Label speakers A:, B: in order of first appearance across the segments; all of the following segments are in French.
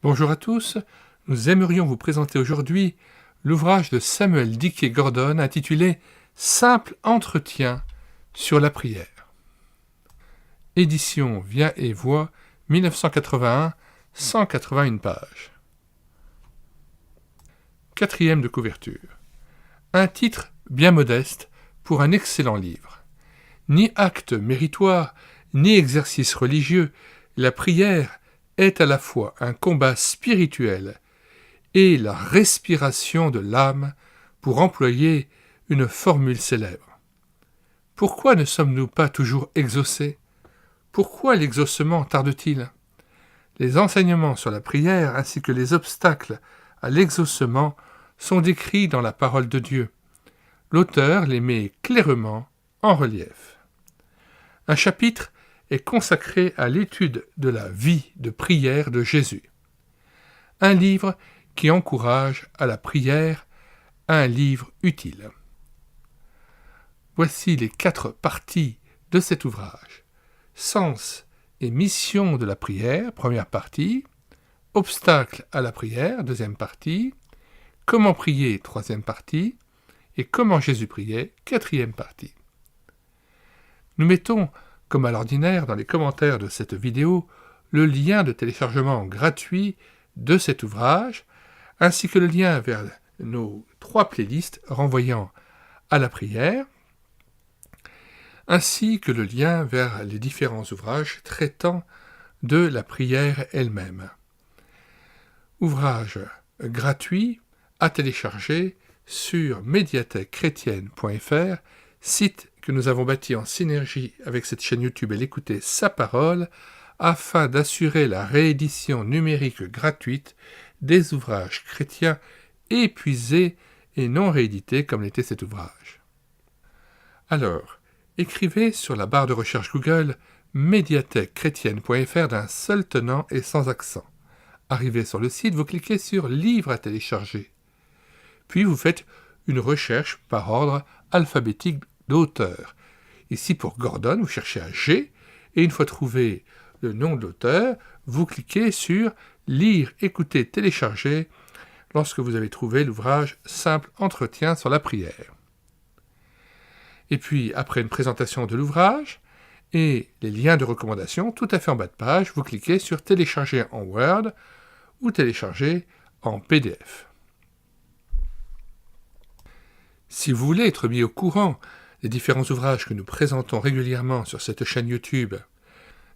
A: Bonjour à tous, nous aimerions vous présenter aujourd'hui l'ouvrage de Samuel Dickey Gordon intitulé « Simple entretien sur la prière ». Édition Vient et Voix, 1981, 181 pages. Quatrième de couverture. Un titre bien modeste pour un excellent livre. Ni acte méritoire, ni exercice religieux, la prière est à la fois un combat spirituel et la respiration de l'âme, pour employer une formule célèbre. Pourquoi ne sommes-nous pas toujours exaucés ? Pourquoi l'exaucement tarde-t-il ? Les enseignements sur la prière ainsi que les obstacles à l'exaucement sont décrits dans la parole de Dieu. L'auteur les met clairement en relief. Un chapitre est consacré à l'étude de la vie de prière de Jésus. Un livre qui encourage à la prière, un livre utile. Voici les 4 parties de cet ouvrage. Sens et mission de la prière, première partie. Obstacles à la prière, deuxième partie. Comment prier, troisième partie. Et comment Jésus priait, quatrième partie. Nous mettons, comme à l'ordinaire dans les commentaires de cette vidéo, le lien de téléchargement gratuit de cet ouvrage, ainsi que le lien vers nos 3 playlists renvoyant à la prière, ainsi que le lien vers les différents ouvrages traitant de la prière elle-même. Ouvrage gratuit à télécharger sur médiathèquechrétienne.fr, site que nous avons bâti en synergie avec cette chaîne YouTube et l'écouter sa parole, afin d'assurer la réédition numérique gratuite des ouvrages chrétiens épuisés et non réédités comme l'était cet ouvrage. Alors, écrivez sur la barre de recherche Google médiathèquechrétienne.fr d'un seul tenant et sans accent. Arrivé sur le site, vous cliquez sur « Livre à télécharger ». Puis vous faites une recherche par ordre alphabétique d'auteur. Ici pour Gordon, vous cherchez à G, et une fois trouvé le nom de l'auteur, vous cliquez sur « Lire, écouter, télécharger » lorsque vous avez trouvé l'ouvrage « Simple entretien sur la prière ». Et puis, après une présentation de l'ouvrage et les liens de recommandation, tout à fait en bas de page, vous cliquez sur « Télécharger en Word » ou « Télécharger en PDF ». Si vous voulez être mis au courant des différents ouvrages que nous présentons régulièrement sur cette chaîne YouTube,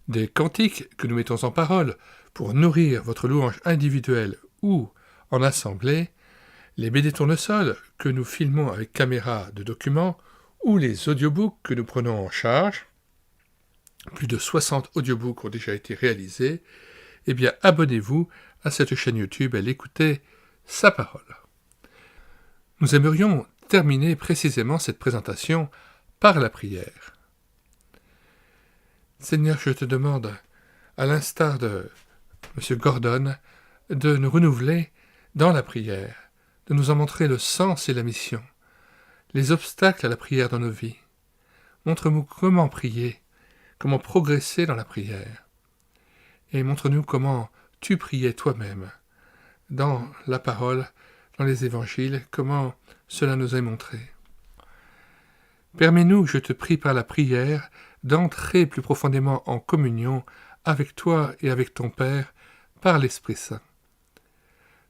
A: des cantiques que nous mettons en parole pour nourrir votre louange individuelle ou en assemblée, les BD tournesol que nous filmons avec caméra de document ou les audiobooks que nous prenons en charge, plus de 60 audiobooks ont déjà été réalisés, eh bien abonnez-vous à cette chaîne YouTube et l'écoutez sa parole. Nous aimerions terminer précisément cette présentation par la prière. Seigneur, je te demande, à l'instar de M. Gordon, de nous renouveler dans la prière, de nous en montrer le sens et la mission, les obstacles à la prière dans nos vies. Montre-nous comment prier, comment progresser dans la prière, et montre-nous comment tu priais toi-même, dans la parole, dans les évangiles, comment cela nous est montré. Permets-nous, je te prie par la prière, d'entrer plus profondément en communion avec toi et avec ton Père par l'Esprit Saint.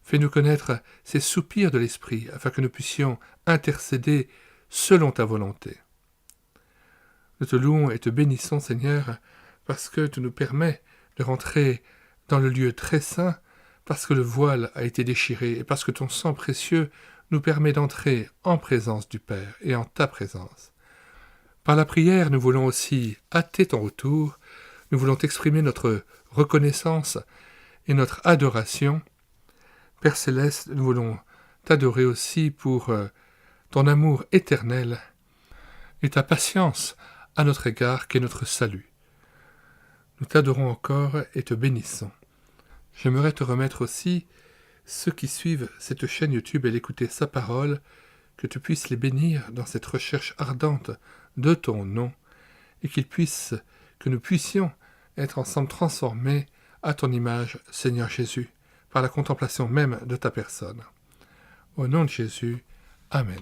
A: Fais-nous connaître ces soupirs de l'Esprit, afin que nous puissions intercéder selon ta volonté. Nous te louons et te bénissons, Seigneur, parce que tu nous permets de rentrer dans le lieu très saint, parce que le voile a été déchiré et parce que ton sang précieux nous permet d'entrer en présence du Père et en ta présence. Par la prière, nous voulons aussi hâter ton retour, nous voulons t'exprimer notre reconnaissance et notre adoration. Père Céleste, nous voulons t'adorer aussi pour ton amour éternel et ta patience à notre égard qu'est notre salut. Nous t'adorons encore et te bénissons. J'aimerais te remettre aussi ceux qui suivent cette chaîne YouTube et l'écouter sa parole, que tu puisses les bénir dans cette recherche ardente de ton nom, et que nous puissions être ensemble transformés à ton image, Seigneur Jésus, par la contemplation même de ta personne. Au nom de Jésus, Amen.